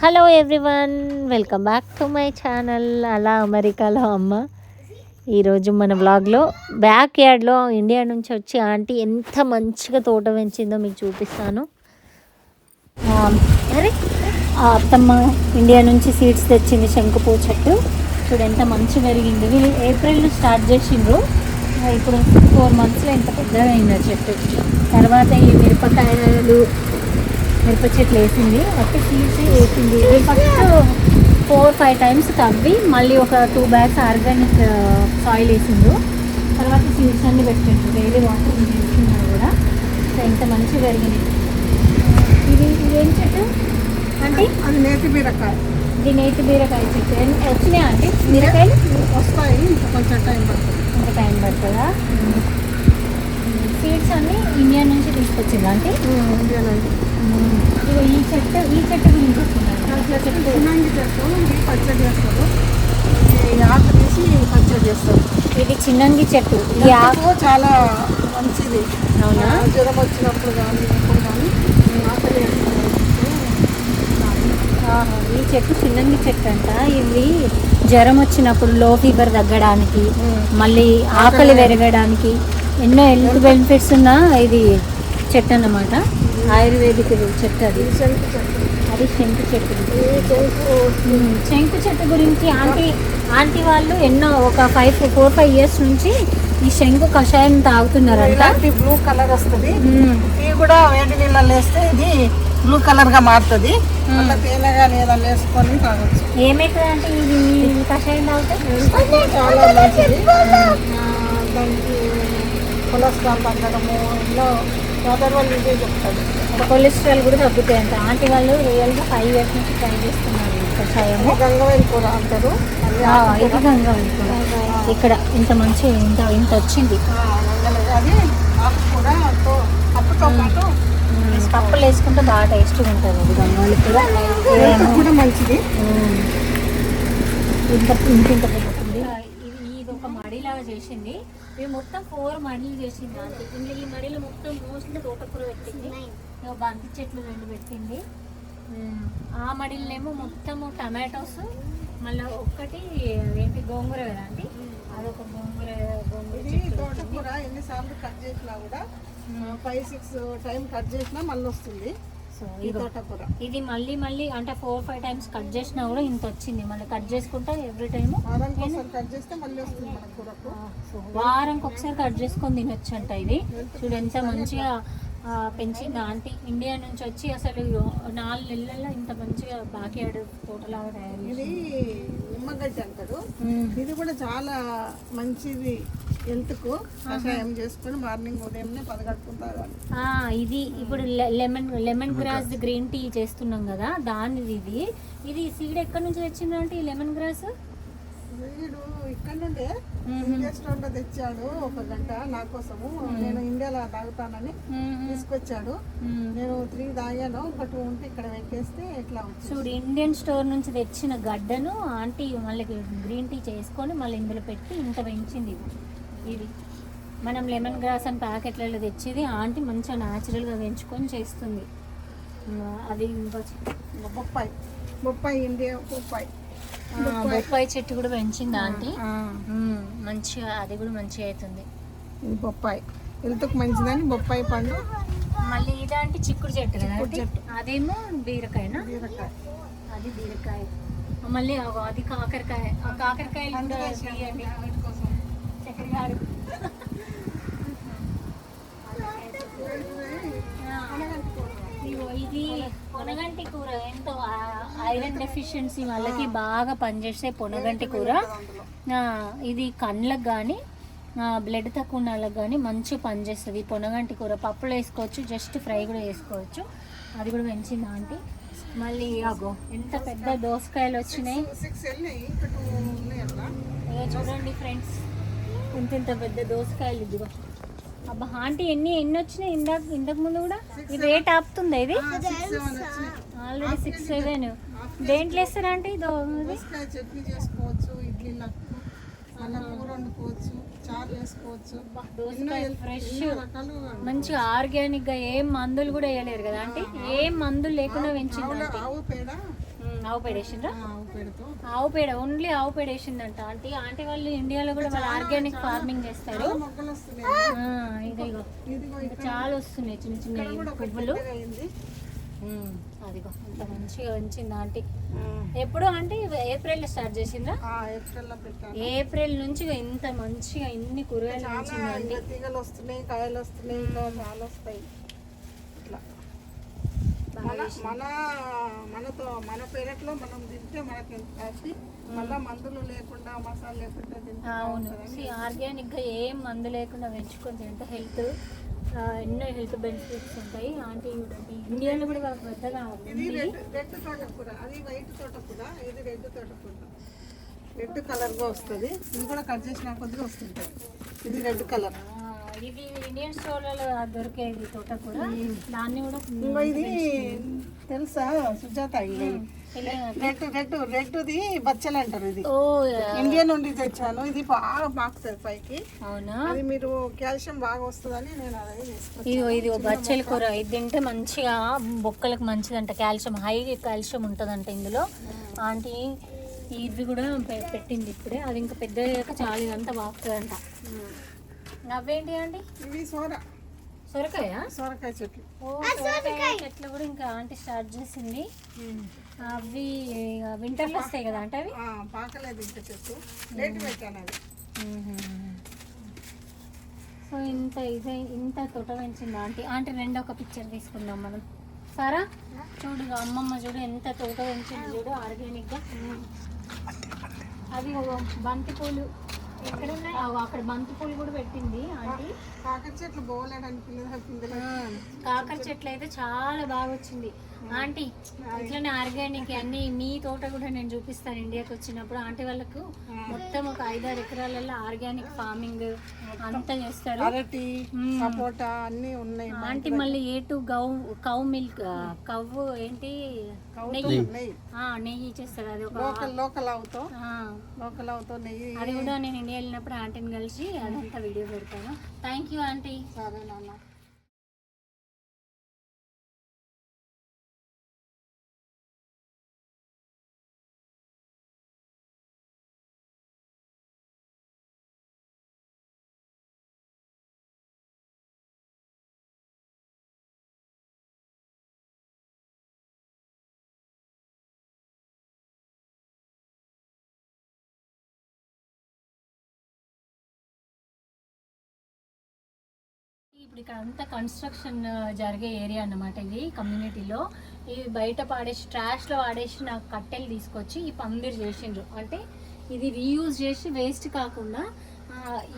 Hello everyone, welcome back to my channel అలా అమెరికాలో అమ్మ. ఈరోజు మన వ్లాగ్లో బ్యాక్ యార్డ్లో ఇండియా నుంచి వచ్చి ఆంటీ ఎంత మంచిగా తోట పెంచిందో మీకు చూపిస్తాను. అరే అత్తమ్మ ఇండియా నుంచి సీడ్స్ తెచ్చింది, శంకుపూ చెట్టు చూడు ఎంత మంచి పెరిగింది. వీళ్ళు ఏప్రిల్లో స్టార్ట్ చేసిండ్రు, ఇప్పుడు 4 monthsలో ఎంత పెద్దగా అయింది ఆ చెట్టు. తర్వాత ఈ మిరప చెట్లు వేసింది, అట్టి సీడ్స్ వేసింది. ఫస్ట్ 4-5 times తవ్వి మళ్ళీ ఒక 2 bags ఆర్గానిక్ సాయిల్ వేసిండు. తర్వాత సీడ్స్ అన్నీ పెట్టిండు, డైలీ వాటర్ వేస్తున్నారు కూడా. సో ఎంత మంచిగా పెరిగింది. ఇదేం చెట్టు అంటే అది నేతి బీరకాయ. ఇది నేతి బీరకాయ చెట్టు. వచ్చినాయా అంటే బీరకాయలు వస్తాయి, కొంచెం టైం పడుతుంది. ఇంకా టైం పడుతుందా? సీడ్స్ అన్నీ ఇండియా నుంచి తీసుకొచ్చింది అంటే ఇండియా నుంచి. ఈ చెట్టు గురించి వస్తున్నాను. చిన్నంగి చెట్టు ఇది పచ్చడి చేస్తారు, ఈ ఆకు తీసి పచ్చడి చేస్తారు. ఇది చిన్నంగి చెట్టు. ఈ ఆకు చాలా మంచిది. అవునా? జ్వరం వచ్చినప్పుడు కానీ ఎప్పుడు కానీ ఆకలి ఈ చెట్టు చిన్నంగి చెట్టు అంట. ఇవి జ్వరం వచ్చినప్పుడు లో ఫీవర్ తగ్గడానికి, మళ్ళీ ఆకలి పెరగడానికి ఎన్నో హెల్త్ బెనిఫిట్స్ ఉన్న ఇది చెట్టు అన్నమాట. ఆయుర్వేదిక్ చెట్టు అది. అది శంకు చెట్టు. శంకు చెట్టు గురించి ఆంటీ వాళ్ళు ఎన్నో ఒక 4-5 years నుంచి ఈ శంకు కషాయం తాగుతున్నారంట. బ్లూ కలర్ వస్తుంది. ఇది కూడా వేడి నీళ్ళలో వేస్తే ఇది బ్లూ కలర్ గా మారుతుంది. అలా తేనెగా లేదా వేసుకొని తాగొచ్చు. ఏమవుతుంది అంటే ఇది కషాయం తాగితే చాలా మంచిది. దానికి కొలెస్ట్రాల్ తగ్గడము ఎన్నో ఫాదర్ వాళ్ళు ఇదే చెప్తారు. కొలెస్ట్రాల్ కూడా తగ్గుతాయంట. ఆంటీ వాళ్ళు రియల్గా 5 years నుంచి ట్రై చేస్తున్నారు ఈ కషాయము. గంగవేల్ కూర అంటారు. ఇది గంగవేల్ కూర. ఇక్కడ ఇంత మంచి ఇంత వచ్చింది. అది ఆకుకూర పప్పుతో పాటు పప్పులు వేసుకుంటే బాగా టేస్ట్గా ఉంటుంది. అది గంగవేల్ కూర కూడా మంచిది. ఇంత పెరుగుతుంది. ఇది ఒక మడిలాగా చేసింది. ఇవి మొత్తం 4 మడిలు చేసింది ఆంటీ. ఇంట్లో ఈ మడిలో మొత్తం మోస్ట్లీ తోటకూర పెట్టింది, బంతి చెట్లు 2 పెట్టింది. ఆ మడిలోనేమో మొత్తము టమాటోస్, మళ్ళీ ఒక్కటి ఏంటి గోంగూర కదా ఆంటీ, అదొక గోంగూర తోటకూర ఎన్నిసార్లు కట్ చేసినా కూడా 5-6 టైం కట్ చేసినా మళ్ళీ వస్తుంది. సో ఈ తోటకూర ఇది మళ్ళీ అంటే 4-5 times కట్ చేసినా కూడా ఇంత వచ్చింది. మళ్ళీ కట్ చేసుకుంటా ఎవ్రీ టైము కట్ చేస్తే మళ్ళీ వస్తుంది మన కూరకు. వారానికి ఒకసారి కట్ చేసుకొని తినొచ్చు అంట. ఇది చూడు ఎంత మంచిగా పెంచింది ఆంటీ. ఇండియా నుంచి వచ్చి అసలు 4 నెలల్లో ఇంత మంచిగా బ్యాక్యార్డ్ తోటలాగా తయారు. ఇది నిమ్మగడ్డ అంటారు. ఇది కూడా చాలా మంచిది హెల్త్కు. కషాయం చేసుకొని మార్నింగ్ ఉదయంనే 10 గంటలు. ఇది ఇప్పుడు లెమన్ గ్రాస్ గ్రీన్ టీ చేస్తున్నాం కదా, దానిది ఇది సీడ్ ఎక్కడి నుంచి తెచ్చిందంటే ఈ లెమన్ గ్రాస్ వీడు ఇక్కడ నుండే ఇండియా స్టోర్ లో తెచ్చాడు. 1 గంట నా కోసము, నేను ఇండియాలో తాగుతానని తీసుకొచ్చాడు. నేను 3 తాగాను, ఒక 2 ఉంటే ఇక్కడ పెట్టేస్తే ఎట్లా చూడు. ఇండియన్ స్టోర్ నుంచి తెచ్చిన గడ్డను ఆంటీ మళ్ళీ గ్రీన్ టీ చేసుకొని మళ్ళీ ఇందులో పెట్టి ఇంత పెంచింది. ఇది మనం లెమన్ గ్రాస్ అని ప్యాకెట్లలో తెచ్చేది ఆంటీ మంచిగా న్యాచురల్గా పెంచుకొని చేస్తుంది. అది బొప్పాయి ఇండియా బొప్పాయి చెట్టు కూడా పెంచింది ఆంటీ. మంచిగా అది కూడా మంచిగా అవుతుంది. ఇది బొప్పాయి హెల్త్కి మంచిదని బొప్పాయి పండు. మళ్ళీ ఇదంటే చిక్కుడు చెట్టు కదా, అదేమో బీరకాయనా? బీరకాయ. అది బీరకాయ. మళ్ళీ అది కాకరకాయ. ఆ కాకరకాయలు కూడా తీయండి చక్కెర గారు. ఇది పొనగంటి కూర. ఎంతో ఐరన్ డెఫిషియన్సీ వాళ్ళకి బాగా పనిచేసే పొనగంటి కూర. ఇది కళ్ళకు కానీ బ్లడ్ తక్కువ ఉన్న వాళ్ళకి కానీ మంచిగా పనిచేస్తుంది. పొనగంటి కూర పప్పులు వేసుకోవచ్చు, జస్ట్ ఫ్రై కూడా చేసుకోవచ్చు. అది కూడా పెంచింది ఆంటీ. మళ్ళీ అగో ఎంత పెద్ద దోసకాయలు వచ్చినాయి. చూడండి ఫ్రెండ్స్, ఇంత పెద్ద దోసకాయలు. ఇదిగో అబ్బా ఆంటీ ఎన్ని వచ్చినాయి ఇంతకు ముందు కూడా. ఇది రేట్ ఆపుతుందా? ఇది ఆల్రెడీ 6-7. దేంట్లో వేస్తారా అంటే చట్నీ చేసుకోవచ్చు, ఇడ్లీలో కూర వండుకోవచ్చు, చారు చేసుకోవచ్చు. దోసకాయ ఫ్రెష్ మంచిగా ఆర్గానిక్ గా ఏం మందులు కూడా వేయలేరు కదా అంటే, ఏం మందులు లేకుండా పెంచింది. ఆవు పేడ ఆవు పేడ వేసిండ్రా? ఆవు పేడతో ఆవు పేడ, ఓన్లీ ఆవు పేడ వేసిందంట ఆంటీ. ఆంటీ వాళ్ళు ఇండియాలో కూడా వాళ్ళు ఆర్గానిక్ ఫార్మింగ్ చేస్తారు. మొక్కలు వస్తున్నాయి. ఇదిగో ఇదిగో చాలా వస్తున్నాయి చిన్న చిన్న పువ్వులు. అయింది. అదిగో అంత మంచిగా పెంచింది ఆంటీ. ఎప్పుడు ఆంటీ ఏప్రిల్ స్టార్ట్ చేసిందా? ఏప్రిల్లో పెట్టాను. ఏప్రిల్ నుంచి ఇంత మంచిగా ఇన్ని కూరగాయలు పెంచింది ఆంటీ. తీగలు వస్తున్నాయి, కాయలు వస్తున్నాయి, ఇంకా చాలా వస్తాయి. ఇట్లా మన పెరట్లో మనం తింటే మనకి ఎంత హ్యాపీ. మళ్ళీ మందులు లేకుండా మసాలా లేకుండా తింటే. అవును, ఆర్గానిక్ గా ఏం మందు లేకుండా పెంచుకొని తింటే హెల్త్ ఎన్నో హెల్త్ బెనిఫిట్స్ ఉంటాయి ఆంటీ. ఇండియాలో కూడా పెద్దగా ఇది రెడ్ తోటకూర, అది వైట్ తోటకూర, ఇది రెడ్ తోటకూర. రెడ్ కలర్ గా వస్తుంది. ఇది కూడా కట్ చేసిన కొద్దిగా వస్తుంటది. ఇది రెడ్ కలర్. ఇది ఇండియన్ స్టోర్లలో దొరికేది తోటకూర. దాన్ని కూడా ఇంకా ఇది తెలుసా సుజాత, ఇది రెడ్ది బచ్చలు అంటారు. ఇది ఇండియా నుండి తెచ్చాను. ఇది బాగా పాకుతుంది పైకి. అవునా? అది మీరు కాల్షియం బాగా వస్తుందని నేను అదే తీసుకొచ్చాను. ఇది బచ్చల కూర. ఇది తింటే మంచిగా బొక్కలకు మంచిదంట. కాల్షియం, హై కాల్షియం ఉంటుందంట ఇందులో. ఆంటీ ఇవి కూడా పెట్టింది ఇప్పుడే. అది ఇంకా పెద్ద చాలా ఇదంతా బాగుతుందంట. అవేంటి అండి? ఇవి సొరకాయ చెట్లు. సొరకాయ చెట్లు కూడా ఇంకా ఆంటీ స్టార్ట్ చేసింది. అవి వింటర్లో వస్తాయి కదా అంటే అవి పాకలేదు ఇంకా చెట్టు. లేట్ పెట్టాను అది. సో ఇంత తోట పెంచింది ఆంటీ. ఆంటీ రెండొక పిక్చర్ తీసుకుందాం మనం. సారా చూడు, అమ్మమ్మ చూడు ఎంత తోట పెంచింది చూడు ఆర్గానిక్గా. అవి బంతి పూలు ఎక్కడ ఉన్నాయి? అక్కడ బంతి పూలు కూడా పెట్టింది ఆంటీ. కాకర చెట్లు పోలేడానికి కాకర చెట్లు అయితే చాలా బాగా వచ్చింది ఆంటీ. ఇట్లనే ఆర్గానిక్ అన్ని మీ తోట కూడా నేను చూపిస్తాను ఇండియాకి వచ్చినప్పుడు. ఆంటీ వాళ్ళకు మొత్తం ఒక 5-6 ఎకరాలలో ఆర్గానిక్ ఫార్మింగ్ అంతా చేస్తారు. అరటి, సపోటా అన్ని ఉన్నాయి ఆంటీ. మళ్ళీ కౌ మిల్క్, కవ్వు ఏంటి, నెయ్యి చేస్తారు. అది ఒక లోకల్ అవుతో నెయ్యి. అది కూడా నేను ఇండియా వెళ్ళినప్పుడు ఆంటీని కలిసి అదంతా వీడియో పెడతాను. Thank you aunty. సరే నాన్న. ఇప్పుడు ఇక్కడ అంతా కన్స్ట్రక్షన్ జరిగే ఏరియా అన్నమాట. ఇది కమ్యూనిటీలో ఇవి బయట పాడేసి ట్రాష్లో వాడేసిన కట్టెలు తీసుకొచ్చి ఈ పందిరి చేసిండ్రు. అంటే ఇది రీయూజ్ చేసి వేస్ట్ కాకుండా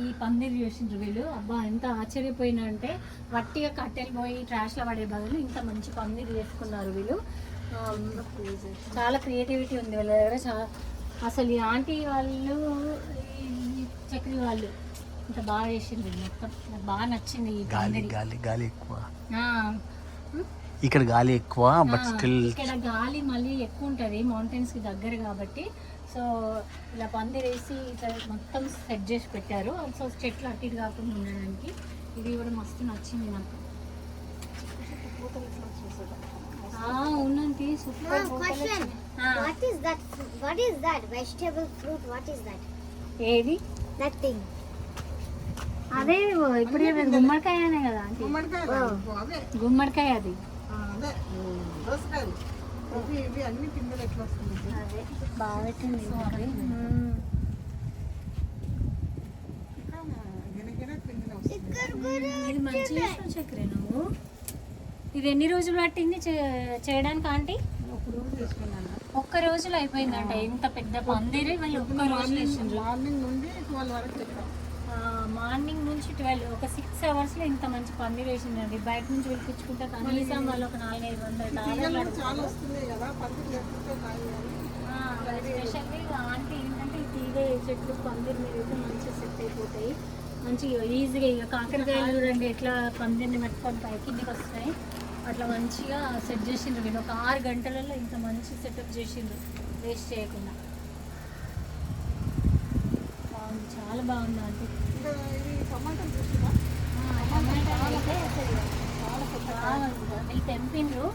ఈ పందిరి చేసిండ్రు వీళ్ళు. అబ్బా ఎంత ఆశ్చర్యపోయినా అంటే వట్టిగా కట్టెలు పోయి ట్రాష్లో పడే బదులు ఇంత మంచి పందిరి చేసుకున్నారు వీళ్ళు. చాలా క్రియేటివిటీ ఉంది వీళ్ళ దగ్గర. అసలు ఈ ఆంటీ వాళ్ళు, ఈ చక్రి వాళ్ళు ఇంత బాగా చేసింది మొత్తం. నాకు బాగా నచ్చింది. గాలి ఎక్కువ ఇక్కడ, గాలి ఎక్కువ. బట్ స్టిల్ ఇక్కడ గాలి మళ్ళీ ఎక్కువ ఉంటుంది మౌంటైన్స్ కి దగ్గర కాబట్టి. సో ఇలా పందిరేసి ఇట్లా మొత్తం సెట్ చేసి పెట్టారు. సో చెట్లు అటు ఇటు కాకుండా ఉండడానికి. ఇది కూడా మస్తు నచ్చింది నాకు. అవునండి, సూపర్. ఏది నథింగ్. అదే ఇప్పుడు గుమ్మడికాయనే కదా అంటే. గుమ్మడికాయ అది. ఇవి అన్ని పిందెలు ఎట్లా వస్తుంది. అదే బాగా పెట్టింది. ఇది మంచిగా చక్రే. నువ్వు ఇది ఎన్ని రోజులు పట్టింది చేయడానికి ఆంటీ? ఒక్క రోజులో అయిపోయిందంట. ఇంత పెద్ద పందిరి వాళ్ళు ఒక్క రోజు మార్నింగ్ నుండి 12 వరకు. మార్నింగ్ నుంచి 12, ఒక 6 అవర్స్లో ఇంత మంచి పందిరి వేసిందండి. బయట నుంచి పిలిపించుకుంటే కనీసం వాళ్ళు ఒక $400-500 చాలా వస్తుంది కదా. స్పెషల్లీ ఆంటీ ఏంటంటే ఈ తీగ చెట్లు పందిరి మీద అయితే మంచిగా సెట్ అయిపోతాయి. మంచిగా ఈజీగా. ఇక కాకరకాయలు చూడండి ఎట్లా పందిరిని పెట్టుకొని పైకి వస్తాయి. అట్లా మంచిగా సెట్ చేసిండ్రు వీళ్ళు. ఒక 6 గంటలలో ఇంత మంచి సెటప్ చేసిండ్రు వేస్ట్ చేయకుండా. బాగుంది, చాలా బాగుంది ఆంటీ. వీళ్ళు తెంపిండ్రు.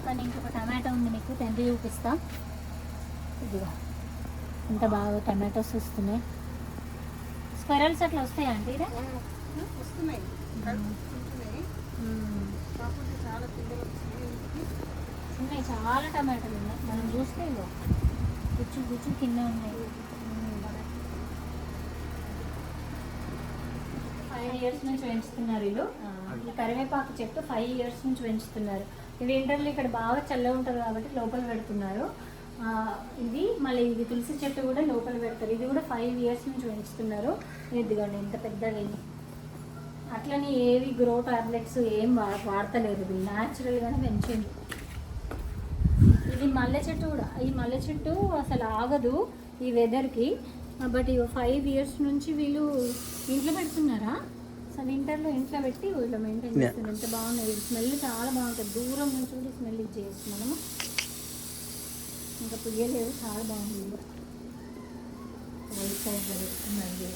కానీ ఇంకొక టమాటా ఉంది, మీకు తెంపి చూపిస్తా. ఇదిగో ఇంత బాగా టమాటోస్ వస్తున్నాయి. స్క్వెరల్స్ అట్లా వస్తాయా అంటే వస్తున్నాయి ఉంటున్నాయి. కాకపోతే చాలా పిందెలు వచ్చినాయి. ఉన్నాయి, చాలా టమాటాలు ఉన్నాయి. మనం చూస్తే ఇగో గుచ్చు గుచ్చు కింద ఉన్నాయి. 5 years నుంచి పెంచుతున్నారు వీళ్ళు. ఈ కరివేపాకు చెట్టు 5 years నుంచి పెంచుతున్నారు. ఈ వింటర్లో ఇక్కడ బాగా చల్లగా ఉంటుంది కాబట్టి లోపల పెడుతున్నారు. ఇది మళ్ళీ ఇది తులసి చెట్టు కూడా లోపల పెడతారు. ఇది కూడా 5 years నుంచి పెంచుతున్నారు. ఇదిగోండి ఎంత పెద్దగా అయింది. అట్లని ఏవి గ్రో టాబ్లెట్స్ ఏం వాడతలేదు, వీళ్ళు న్యాచురల్గానే పెంచింది. ఇది మల్లె చెట్టు కూడా. ఈ మల్లె చెట్టు అసలు ఆగదు ఈ వెదర్కి. బట్ 5 years నుంచి వీళ్ళు ఇంట్లో పెడుతున్నారా? అసలు వింటర్లో ఇంట్లో పెట్టి వీళ్ళు మెయింటైన్ చేస్తున్నారు. ఎంత బాగున్నాయి, స్మెల్ చాలా బాగుంటుంది. దూరం నుంచి కూడా స్మెల్ ఇచ్చేయచ్చు మనము. ఇంకా పుయ్యలేదు, చాలా బాగుంది. వైట్ సైడ్ పెడుతుందండి.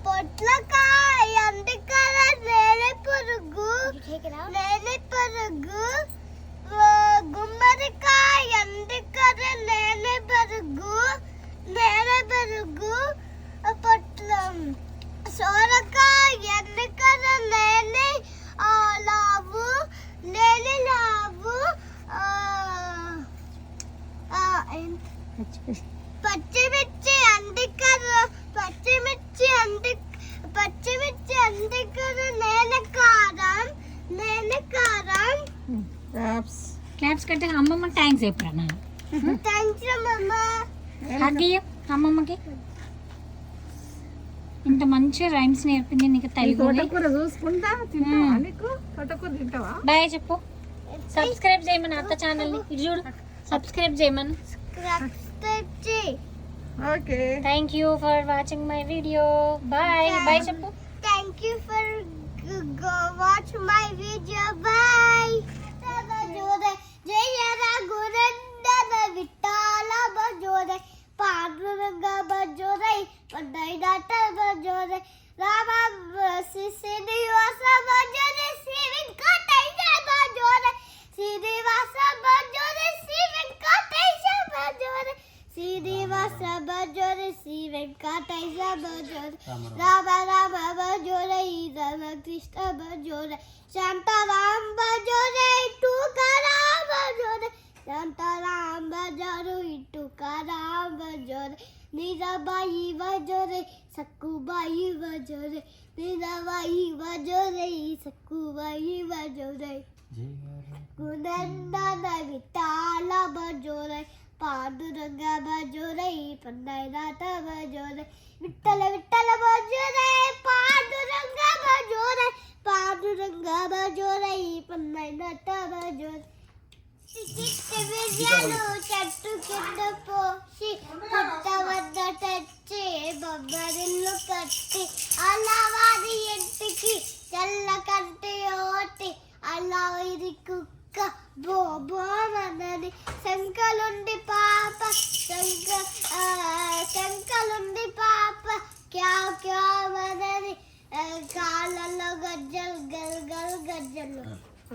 పొట్లకాయ అందుకల నేనే పురుగు గుమ్మడికాయ అందుకల నేనే పరుగు పొట్లం సోరకాయ అందుకల నేనే లావు పచ్చిమిర్చి అందుకల పచ్చిమిర్చి అందుకల నేనే కారం క్లాప్స్ కట్టే అమ్మమ్మ థ్యాంక్స్ చెప్పరా? థ్యాంక్స్ అమ్మమ్మ. అగ్గయ్య అమ్మమ్మకి ఇంత మంచి రైమ్స్ నేర్పింది నీకు తెలుగు. తోటకూర చూసుకుంటా తింటావా? నీకు తోటకూర తింటావా? బాయ్ చెప్పు. సబ్స్క్రైబ్ చేయమని అత్త ఛానల్ని. ఇది చూడు, సబ్స్క్రైబ్ చేయమని. Okay, thank you for watching my video. Bye bye చెప్పు. Thank you for watch my video. Bye. Jaya Ragurendra Vitala Bajore Paduranga Bajore Padaidata Bajore Rama Srinivasa Bajore Srivenkatesha Bajore Srinivasa Bajore Srivenkatesha Bajore Srinivasa Bajore Srivenkatesha Bajore Rama Rama Bajore Rama Krishna Bajore Shantaram Bajore Tukaram Bajore Shantaram Bajore Tukaram Bajore Nirabai Bajore Sakubai Bajore Nirabai Bajore Sakubai Bajore Gunandana Vitala Bajore Paduranga Bajore Pandainata Bajore Vittala Vittala Bajore Paduranga Bajore Paduranga Bajore Pandainata Bajore Vidyanu Chattu Kinda Poshi Puttavadda Techi Babbarillu Katti Alavadi Entiki Challa Kanti Oti Alavidi Kukka Bobo Manani Sankalundi Papa Sankalundi Papa Kya Manani Kalalo Gajjal Gajjalu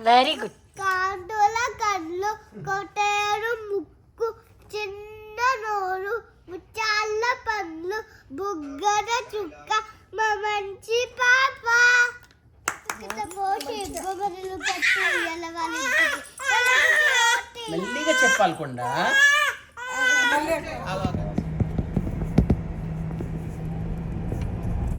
very good. కాండుల కళ్ళు కొట్టేరు ముక్కు చిన్న నోరు ముచ్చాళ్ళ పండ్లు బుగ్గన చుక్క మా మంచి పాప పోసి ఎగ్గమరులు కట్టి మెల్లిగా చెప్పాలకుండా